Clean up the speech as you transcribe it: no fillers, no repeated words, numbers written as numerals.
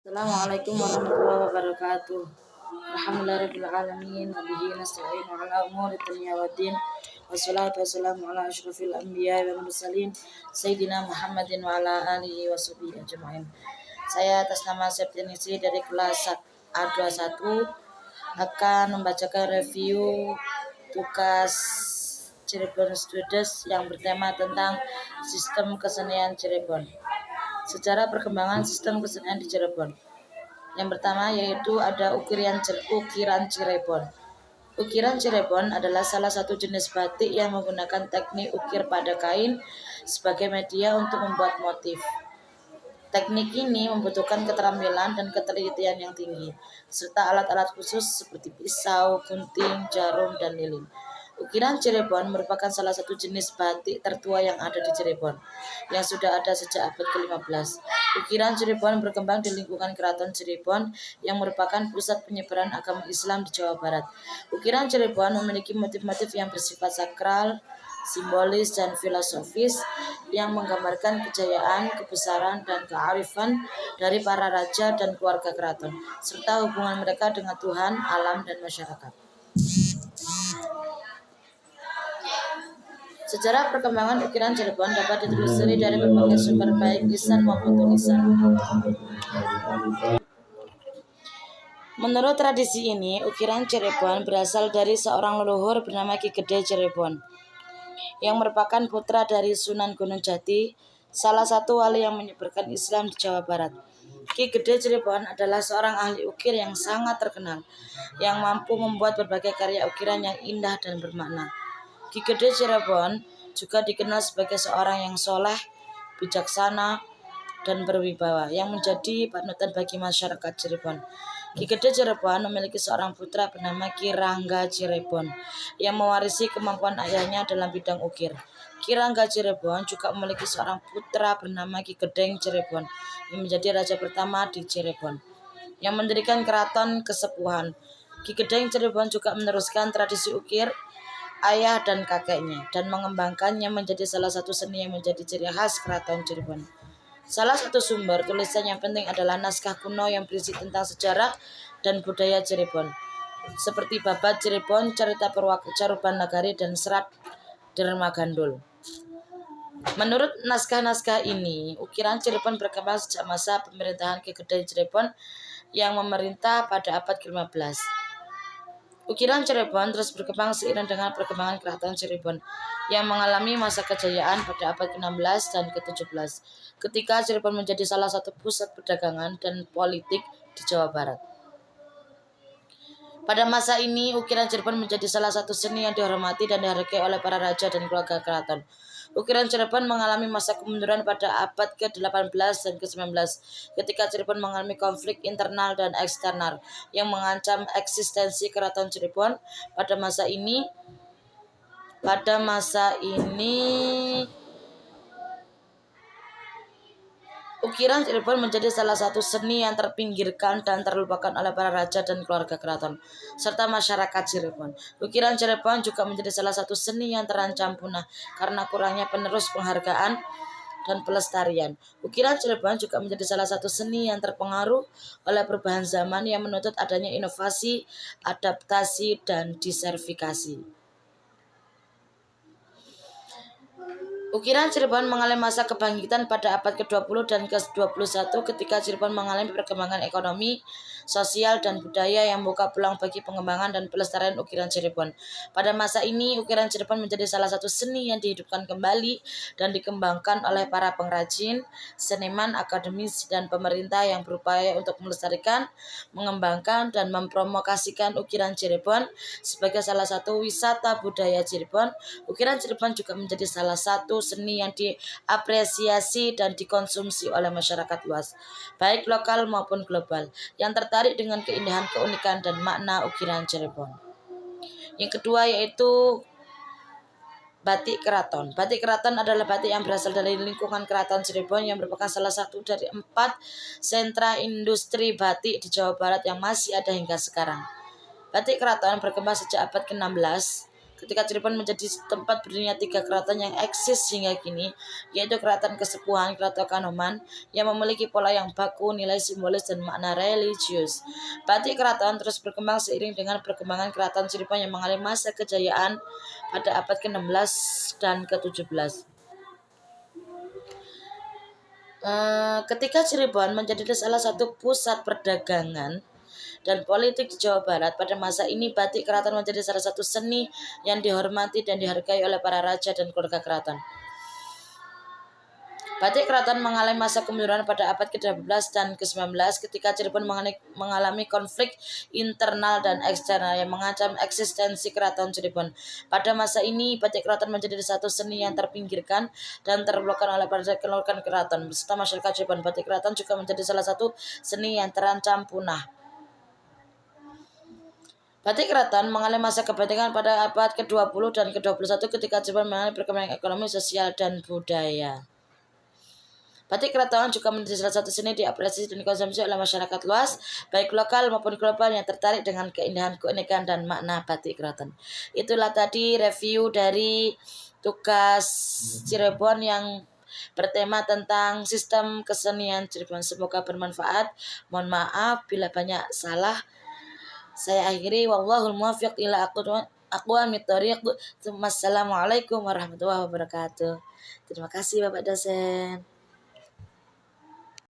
Assalamualaikum warahmatullahi wabarakatuh. Alhamdulillahirabbil alamin wa bihi nasta'in ala umuri dunya waddin. Wassalatu wassalamu ala asyrofil anbiya wal mursalin sayyidina Muhammadin wa ala alihi washabihi ajmain. Saya atas nama Septianisi dari kelas A21 akan membacakan review tugas Cirebon Studies yang bertema tentang sistem kesenian Cirebon. Sejarah perkembangan sistem kesenian di Cirebon. Yang pertama yaitu ada ukiran Cirebon. Ukiran Cirebon adalah salah satu jenis batik yang menggunakan teknik ukir pada kain sebagai media untuk membuat motif. Teknik ini membutuhkan keterampilan dan ketelitian yang tinggi, serta alat-alat khusus seperti pisau, gunting, jarum, dan lilin. Ukiran Cirebon merupakan salah satu jenis batik tertua yang ada di Cirebon, yang sudah ada sejak abad ke-15. Ukiran Cirebon berkembang di lingkungan Keraton Cirebon, yang merupakan pusat penyebaran agama Islam di Jawa Barat. Ukiran Cirebon memiliki motif-motif yang bersifat sakral, simbolis, dan filosofis yang menggambarkan kejayaan, kebesaran, dan kearifan dari para raja dan keluarga keraton, serta hubungan mereka dengan Tuhan, alam, dan masyarakat. Sejarah perkembangan ukiran Cirebon dapat ditelusuri dari berbagai sumber baik lisan maupun tulisan. Menurut tradisi ini, ukiran Cirebon berasal dari seorang leluhur bernama Ki Gede Cirebon, yang merupakan putra dari Sunan Gunung Jati, salah satu wali yang menyebarkan Islam di Jawa Barat. Ki Gede Cirebon adalah seorang ahli ukir yang sangat terkenal, yang mampu membuat berbagai karya ukiran yang indah dan bermakna. Ki Gede Cirebon juga dikenal sebagai seorang yang soleh, bijaksana, dan berwibawa, yang menjadi panutan bagi masyarakat Cirebon. Ki Gede Cirebon memiliki seorang putra bernama Ki Rangga Cirebon, yang mewarisi kemampuan ayahnya dalam bidang ukir. Ki Rangga Cirebon juga memiliki seorang putra bernama Ki Gedeng Cirebon, yang menjadi raja pertama di Cirebon, yang mendirikan keraton Kesepuhan. Ki Gedeng Cirebon juga meneruskan tradisi ukir ayah dan kakeknya, dan mengembangkannya menjadi salah satu seni yang menjadi ciri khas keraton Cirebon. Salah satu sumber tulisan yang penting adalah naskah kuno yang berisi tentang sejarah dan budaya Cirebon, seperti Babat Cirebon, Cerita Caruban Nagari, dan Serat Derma Gandul. Menurut naskah-naskah ini, ukiran Cirebon berkembang sejak masa pemerintahan Ki Gede Cirebon yang memerintah pada abad ke-15. Ukiran Cirebon terus berkembang seiring dengan perkembangan Keraton Cirebon yang mengalami masa kejayaan pada abad ke-16 dan ke-17, ketika Cirebon menjadi salah satu pusat perdagangan dan politik di Jawa Barat. Pada masa ini, ukiran Cirebon menjadi salah satu seni yang dihormati dan dihargai oleh para raja dan keluarga keraton. Ukiran Cirebon mengalami masa kemunduran pada abad ke-18 dan ke-19 ketika Cirebon mengalami konflik internal dan eksternal yang mengancam eksistensi Keraton Cirebon. Pada masa ini ukiran Cirebon menjadi salah satu seni yang terpinggirkan dan terlupakan oleh para raja dan keluarga keraton, serta masyarakat Cirebon. Ukiran Cirebon juga menjadi salah satu seni yang terancam punah karena kurangnya penerus penghargaan dan pelestarian. Ukiran Cirebon juga menjadi salah satu seni yang terpengaruh oleh perubahan zaman yang menuntut adanya inovasi, adaptasi, dan diversifikasi. Ukiran Cirebon mengalami masa kebangkitan pada abad ke-20 dan ke-21 ketika Cirebon mengalami perkembangan ekonomi, sosial, dan budaya yang membuka peluang bagi pengembangan dan pelestarian ukiran Cirebon. Pada masa ini, ukiran Cirebon menjadi salah satu seni yang dihidupkan kembali dan dikembangkan oleh para pengrajin, seniman, akademis, dan pemerintah yang berupaya untuk melestarikan, mengembangkan, dan mempromosikan ukiran Cirebon sebagai salah satu wisata budaya Cirebon. Ukiran Cirebon juga menjadi salah satu seni yang diapresiasi dan dikonsumsi oleh masyarakat luas, baik lokal maupun global, yang tertarik dengan keindahan, keunikan, dan makna ukiran Cirebon. Yang kedua yaitu batik keraton. Batik keraton adalah batik yang berasal dari lingkungan Keraton Cirebon yang merupakan salah satu dari 4 sentra industri batik di Jawa Barat yang masih ada hingga sekarang. Batik keraton berkembang sejak abad ke-16 ketika Cirebon menjadi tempat berdirinya 3 keraton yang eksis hingga kini, yaitu Keraton Kesepuhan, Keraton Kanoman, yang memiliki pola yang baku, nilai simbolis, dan makna religius. Batik keraton terus berkembang seiring dengan perkembangan Keraton Cirebon yang mengalami masa kejayaan pada abad ke-16 dan ke-17. Ketika Cirebon menjadi salah satu pusat perdagangan dan politik di Jawa Barat, pada masa ini batik keraton menjadi salah satu seni yang dihormati dan dihargai oleh para raja dan keluarga keraton. Batik keraton mengalami masa kemunduran pada abad ke-12 dan ke-19 ketika Cirebon mengalami konflik internal dan eksternal yang mengancam eksistensi keraton Cirebon. Pada masa ini, batik keraton menjadi satu seni yang terpinggirkan dan terblokir oleh para keluarga keraton. Beserta masyarakat Cirebon, batik keraton juga menjadi salah satu seni yang terancam punah. Batik keraton mengalami masa kebatikan pada abad ke-20 dan ke-21 ketika Cirebon mengalami perkembangan ekonomi, sosial, dan budaya. Batik keraton juga menjadi salah satu seni diapresiasi dan dikonsumsi oleh masyarakat luas, baik lokal maupun global yang tertarik dengan keindahan, keunikan, dan makna batik keraton. Itulah tadi review dari tugas Cirebon yang bertema tentang sistem kesenian Cirebon. Semoga bermanfaat. Mohon maaf bila banyak salah. Saya akhiri, wallahul muwaffiq ila aqwamit thoriq. Wassalamualaikum warahmatullahi wabarakatuh. Terima kasih Bapak dosen.